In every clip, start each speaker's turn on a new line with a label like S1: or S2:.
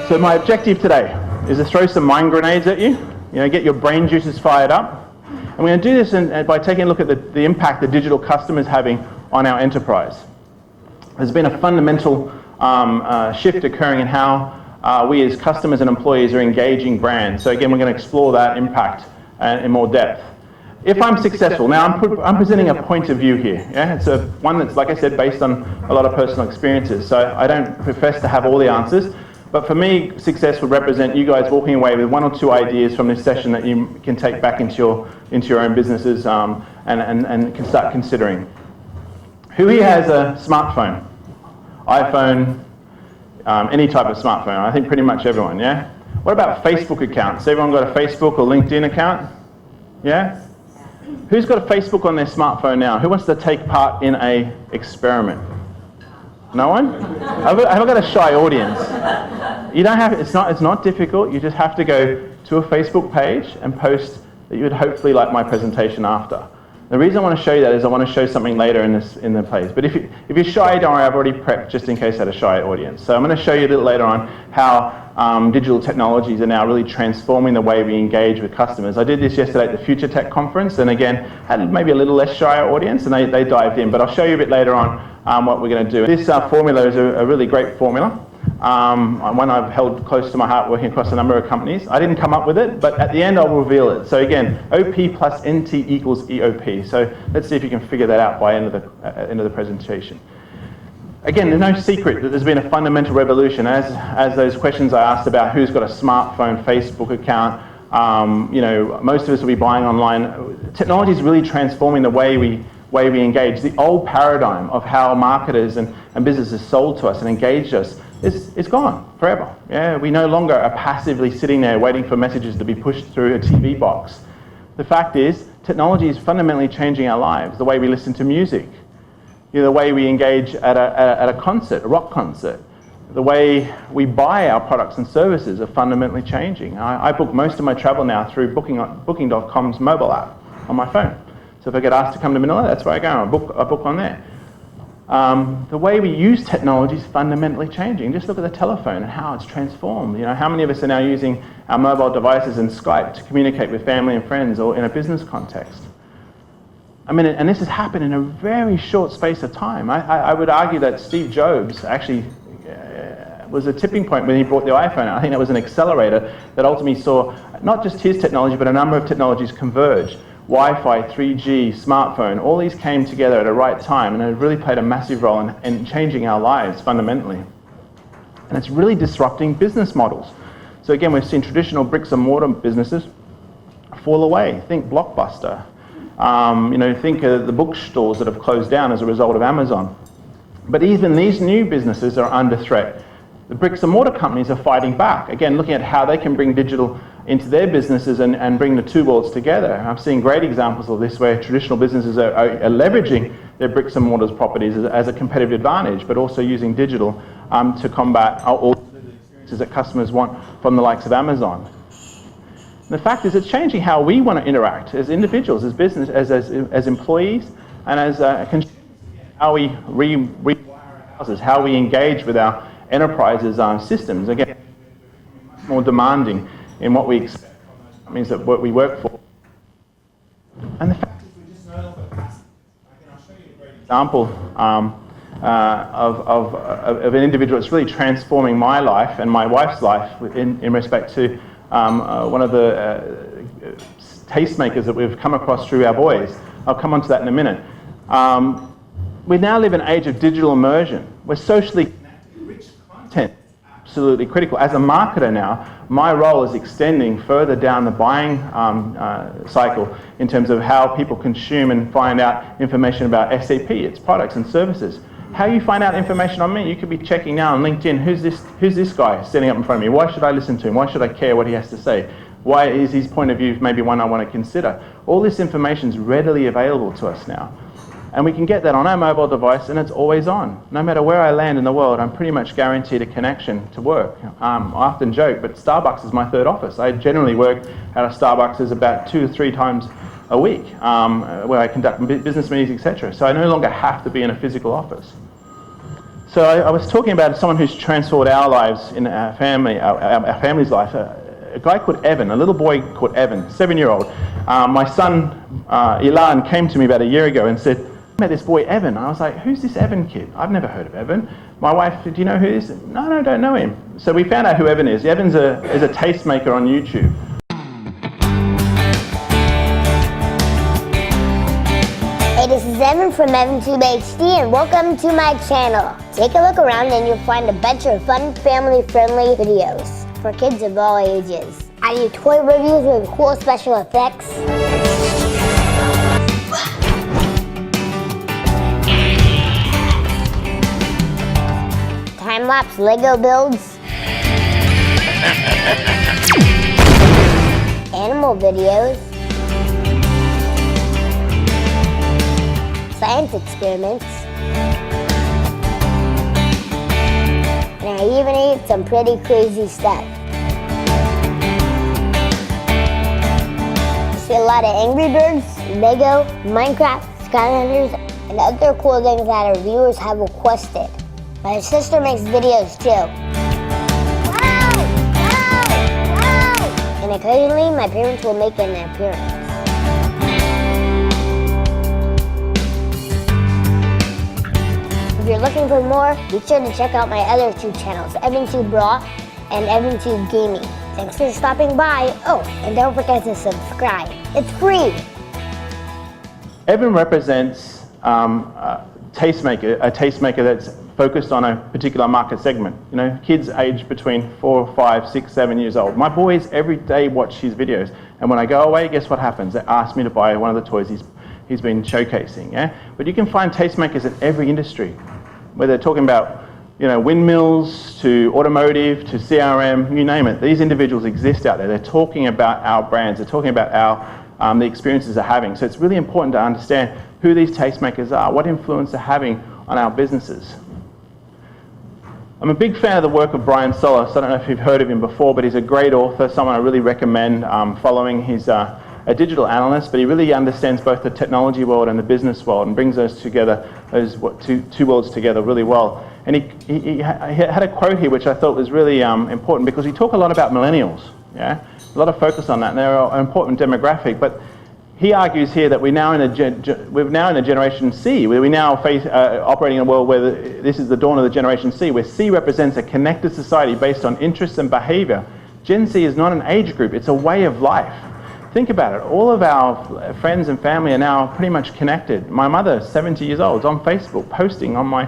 S1: So my objective today is to throw some mind grenades at you, get your brain juices fired up. And we're going to do this by taking a look at the impact the digital customer is having on our enterprise. There's been a fundamental shift occurring in how we as customers and employees are engaging brands. So again, we're going to explore that impact in more depth. If I'm successful, now I'm presenting a point of view here. Yeah? It's one that's, like I said, based on a lot of personal experiences. So I don't profess to have all the answers. But for me, success would represent you guys walking away with one or two ideas from this session that you can take back into your own businesses and can start considering. Who here has a smartphone? iPhone, any type of smartphone? I think pretty much everyone, yeah? What about Facebook accounts? Has everyone got a Facebook or LinkedIn account? Yeah? Who's got a Facebook on their smartphone now? Who wants to take part in an experiment? No one? Have I got a shy audience? You don't have. It's not difficult. You just have to go to a Facebook page and post that you would hopefully like my presentation after. The reason I want to show you that is I want to show something later in the place. But if you're shy, don't worry. I've already prepped just in case I had a shy audience. So I'm going to show you a little later on how digital technologies are now really transforming the way we engage with customers. I did this yesterday at the Future Tech conference, and again had maybe a little less shy audience, and they dived in. But I'll show you a bit later on what we're going to do. This formula is a really great formula. One I've held close to my heart working across a number of companies. I didn't come up with it, but at the end I'll reveal it. So again, OP plus NT equals EOP. So let's see if you can figure that out by end of the presentation. Again, there's no secret that there's been a fundamental revolution as those questions I asked about who's got a smartphone, Facebook account, most of us will be buying online. Technology is really transforming the way we engage. The old paradigm of how marketers and businesses sold to us and engaged us is gone forever. Yeah, we no longer are passively sitting there waiting for messages to be pushed through a TV box. The fact is, technology is fundamentally changing our lives, the way we listen to music, the way we engage at a concert, a rock concert, the way we buy our products and services are fundamentally changing. I book most of my travel now through Booking.com's mobile app on my phone. So if I get asked to come to Manila, that's where I go. I book on there. The way we use technology is fundamentally changing. Just look at the telephone and how it's transformed. How many of us are now using our mobile devices and Skype to communicate with family and friends or in a business context? And this has happened in a very short space of time. I would argue that Steve Jobs actually was a tipping point when he brought the iPhone out. I think that was an accelerator that ultimately saw not just his technology, but a number of technologies converge. Wi-Fi, 3G, smartphone, all these came together at a right time and it really played a massive role in changing our lives fundamentally. And it's really disrupting business models. So again, we've seen traditional bricks and mortar businesses fall away. Think Blockbuster. Think of the bookstores that have closed down as a result of Amazon. But even these new businesses are under threat. The bricks and mortar companies are fighting back. Again, looking at how they can bring digital into their businesses and bring the two worlds together. I'm seeing great examples of this where traditional businesses are leveraging their bricks and mortar properties as a competitive advantage, but also using digital to combat all the experiences that customers want from the likes of Amazon. And the fact is, it's changing how we want to interact as individuals, as business, as employees, and as consumers. How we rewire our houses, how we engage with our enterprises' systems. Again, much more demanding in what we expect from those companies that we work for. And the fact is, we just no longer passive. I'll show you a great example of an individual that's really transforming my life and my wife's life in respect to one of the tastemakers that we've come across through our boys. I'll come on to that in a minute. We now live in an age of digital immersion. We're socially connected. Rich content is absolutely critical. As a marketer now, my role is extending further down the buying cycle in terms of how people consume and find out information about SAP, its products and services. How you find out information on me, you could be checking now on LinkedIn, who's this guy standing up in front of me? Why should I listen to him? Why should I care what he has to say? Why is his point of view maybe one I want to consider? All this information is readily available to us now. And we can get that on our mobile device and it's always on. No matter where I land in the world, I'm pretty much guaranteed a connection to work. I often joke, but Starbucks is my third office. I generally work at a Starbucks about 2 to 3 times a week where I conduct business meetings, etc. So I no longer have to be in a physical office. So I was talking about someone who's transformed our lives in our family, our family's life. A guy called Evan, a little boy called Evan, 7-year-old. My son, Ilan, came to me about a year ago and said, I met this boy Evan. I was like, who's this Evan kid? I've never heard of Evan. My wife, do you know who he is? No, don't know him. So we found out who Evan is. Evan's is a tastemaker on YouTube.
S2: Hey, this is Evan from EvanTube HD, and welcome to my channel. Take a look around and you'll find a bunch of fun, family-friendly videos for kids of all ages. I do toy reviews with cool special effects, time-lapse Lego builds, animal videos, science experiments, and I even ate some pretty crazy stuff. You see a lot of Angry Birds, Lego, Minecraft, Skylanders, and other cool things that our viewers have requested. My sister makes videos too. Wow! Wow! Wow! And occasionally my parents will make an appearance. If you're looking for more, be sure to check out my other two channels, EvanTube Raw and EvanTube Gaming. Thanks for stopping by. Oh, and don't forget to subscribe. It's free.
S1: Evan represents a tastemaker that's focused on a particular market segment. You know, kids aged between 4, 5, 6, 7 years old. My boys every day watch his videos, and when I go away, guess what happens? They ask me to buy one of the toys he's been showcasing. Yeah, but you can find tastemakers in every industry, whether they're talking about, you know, windmills to automotive to CRM, you name it. These individuals exist out there. They're talking about our brands. They're talking about our the experiences they're having. So it's really important to understand who these tastemakers are, what influence they're having on our businesses. I'm a big fan of the work of Brian Solis. I don't know if you've heard of him before, but he's a great author, someone I really recommend following. He's a digital analyst, but he really understands both the technology world and the business world and brings those together, two worlds together really well. And he had a quote here which I thought was really important, because we talk a lot about millennials, yeah? A lot of focus on that, and they're an important demographic, but he argues here that we're now in a generation C, where we now face operating in a world where this is the dawn of the generation C, where C represents a connected society based on interests and behavior. Gen Z is not an age group, it's a way of life. Think about it, all of our friends and family are now pretty much connected. My mother, 70 years old, is on Facebook, posting on my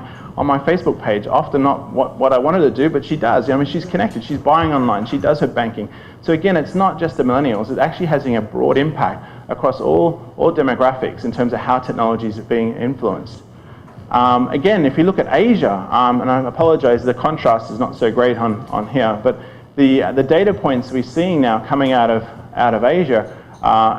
S1: Facebook page, often not what I wanted to do, but she does. I mean, she's connected, she's buying online, she does her banking. So again, it's not just the millennials, it's actually having a broad impact across all demographics in terms of how technologies are being influenced. Again, if you look at Asia, and I apologize, the contrast is not so great on here, but the data points we're seeing now coming out of Asia,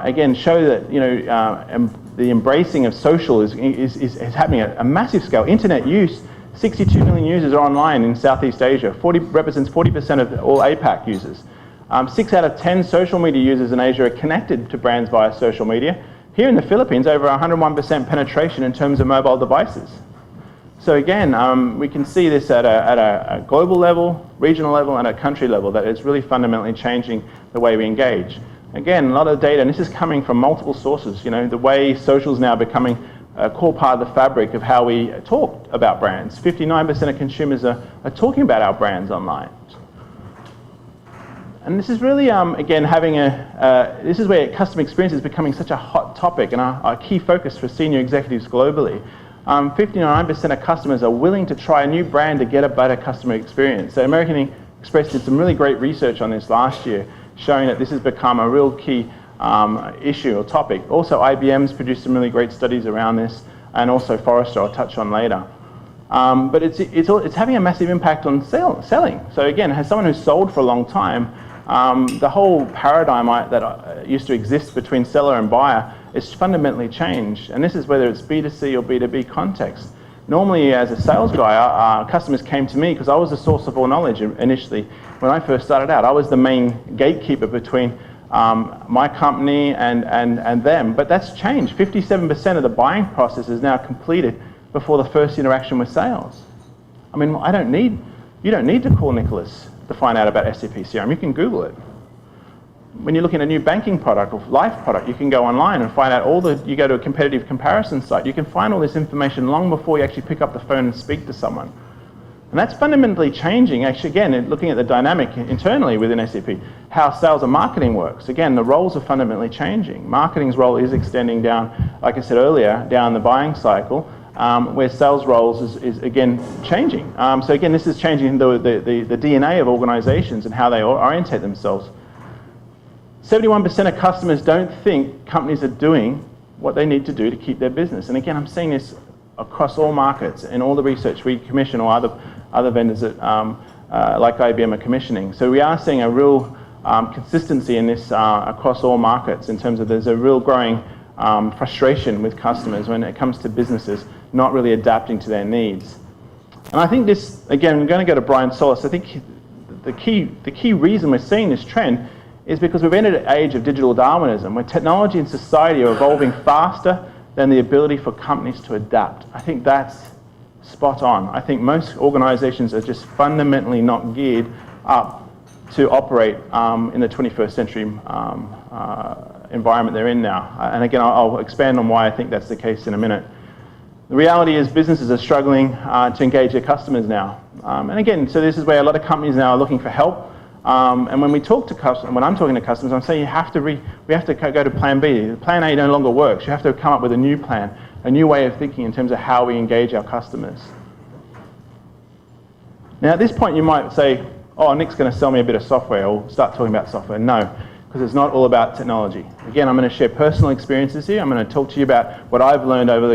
S1: again, show that, you know, the embracing of social is happening at a massive scale. Internet use, 62 million users are online in Southeast Asia. Represents 40% of all APAC users. 6 out of 10 social media users in Asia are connected to brands via social media. Here in the Philippines, over 101% penetration in terms of mobile devices. So again, we can see this at a global level, regional level, and a country level, that it's really fundamentally changing the way we engage. Again, a lot of data, and this is coming from multiple sources. You know, the way social is now becoming a core part of the fabric of how we talk about brands. 59% of consumers are talking about our brands online. And this is really, again, this is where customer experience is becoming such a hot topic and our key focus for senior executives globally. 59% of customers are willing to try a new brand to get a better customer experience. So American Express did some really great research on this last year, showing that this has become a real key issue or topic. Also, IBM's produced some really great studies around this, and also Forrester I'll touch on later. But it's having a massive impact on selling. So again, as someone who's sold for a long time, the whole paradigm that used to exist between seller and buyer is fundamentally changed. And this is whether it's B2C or B2B context. Normally, as a sales guy, customers came to me because I was the source of all knowledge initially. When I first started out, I was the main gatekeeper between my company and them. But that's changed. 57% of the buying process is now completed before the first interaction with sales. I mean, you don't need to call Nicholas to find out about SAP CRM. You can Google it. When you're looking at a new banking product or life product, you can go online and find out you go to a competitive comparison site, you can find all this information long before you actually pick up the phone and speak to someone. And that's fundamentally changing, actually, again, looking at the dynamic internally within SAP, how sales and marketing works. Again, the roles are fundamentally changing. Marketing's role is extending down, like I said earlier, down the buying cycle, where sales roles is again changing. So again, this is changing the DNA of organizations and how they orientate themselves. 71% of customers don't think companies are doing what they need to do to keep their business. And again, I'm seeing this across all markets and all the research we commission or other vendors that, like IBM are commissioning. So we are seeing a real consistency in this across all markets in terms of there's a real growing frustration with customers when it comes to businesses not really adapting to their needs. And I think this, again, I'm going to go to Brian Solis. I think the key reason we're seeing this trend is because we've entered an age of digital Darwinism where technology and society are evolving faster than the ability for companies to adapt. I think that's spot on. I think most organizations are just fundamentally not geared up to operate in the 21st century environment they're in now. And again, I'll expand on why I think that's the case in a minute. The reality is businesses are struggling to engage their customers now. And again, so this is where a lot of companies now are looking for help. And when we talk to customers, when I'm talking to customers, I'm saying we have to go to plan B. Plan A no longer works. You have to come up with a new plan, a new way of thinking in terms of how we engage our customers. Now at this point you might say, oh, Nick's going to sell me a bit of software or start talking about software. No, because it's not all about technology. Again, I'm going to share personal experiences here. I'm going to talk to you about what I've learned over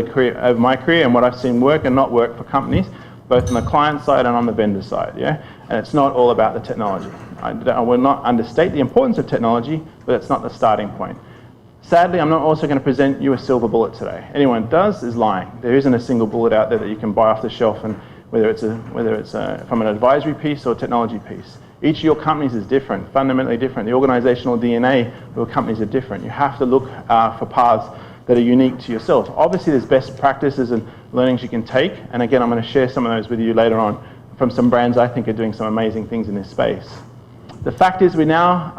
S1: my career and what I've seen work and not work for companies, both on the client side and on the vendor side. Yeah? And it's not all about the technology. I will not understate the importance of technology, but it's not the starting point. Sadly, I'm not also going to present you a silver bullet today. Anyone who does is lying. There isn't a single bullet out there that you can buy off the shelf, and whether it's from an advisory piece or a technology piece. Each of your companies is different, fundamentally different. The organizational DNA of your companies are different. You have to look for paths that are unique to yourself. Obviously, there's best practices and learnings you can take, and again, I'm going to share some of those with you later on from some brands I think are doing some amazing things in this space. The fact is we now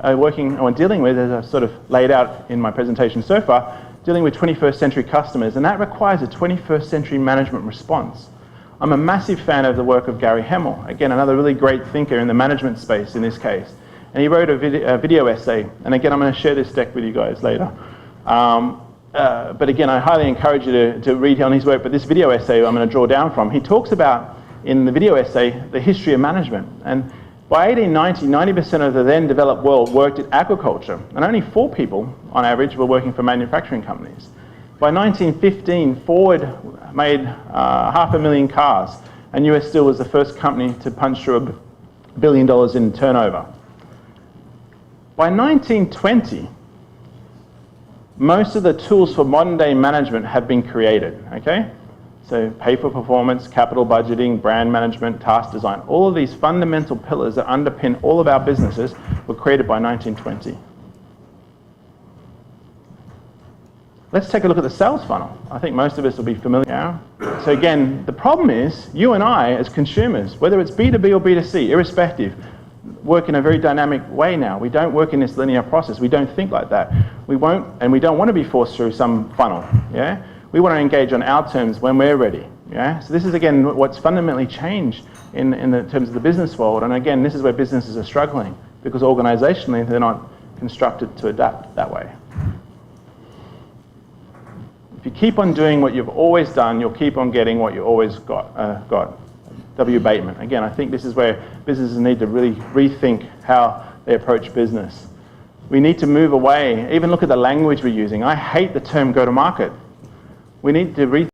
S1: are working or dealing with, as I've sort of laid out in my presentation so far, dealing with 21st century customers, and that requires a 21st century management response. I'm a massive fan of the work of Gary Hamel, again, another really great thinker in the management space in this case. And he wrote a video essay, and again, I'm going to share this deck with you guys later. But again, I highly encourage you to read on his work, but this video essay I'm going to draw down from, he talks about, in the video essay, the history of management. And by 1890, 90% of the then developed world worked in agriculture, and only 4 people, on average, were working for manufacturing companies. By 1915, Ford made 500,000 cars, and US Steel was the first company to punch through $1 billion in turnover. By 1920, most of the tools for modern day management have been created, okay? So pay for performance, capital budgeting, brand management, task design, all of these fundamental pillars that underpin all of our businesses were created by 1920. Let's take a look at the sales funnel. I think most of us will be familiar now. So again, the problem is you and I as consumers, whether it's B2B or B2C, irrespective, work in a very dynamic way now. We don't work in this linear process. We don't think like that. We won't, and we don't want to be forced through some funnel. Yeah? We want to engage on our terms when we're ready. Yeah? So this is, again, what's fundamentally changed in the terms of the business world. And again, this is where businesses are struggling because organizationally, they're not constructed to adapt that way. If you keep on doing what you've always done, you'll keep on getting what you always got. W. Bateman. Again, I think this is where businesses need to really rethink how they approach business. We need to move away, even look at the language we're using. I hate the term go-to-market. We need to rethink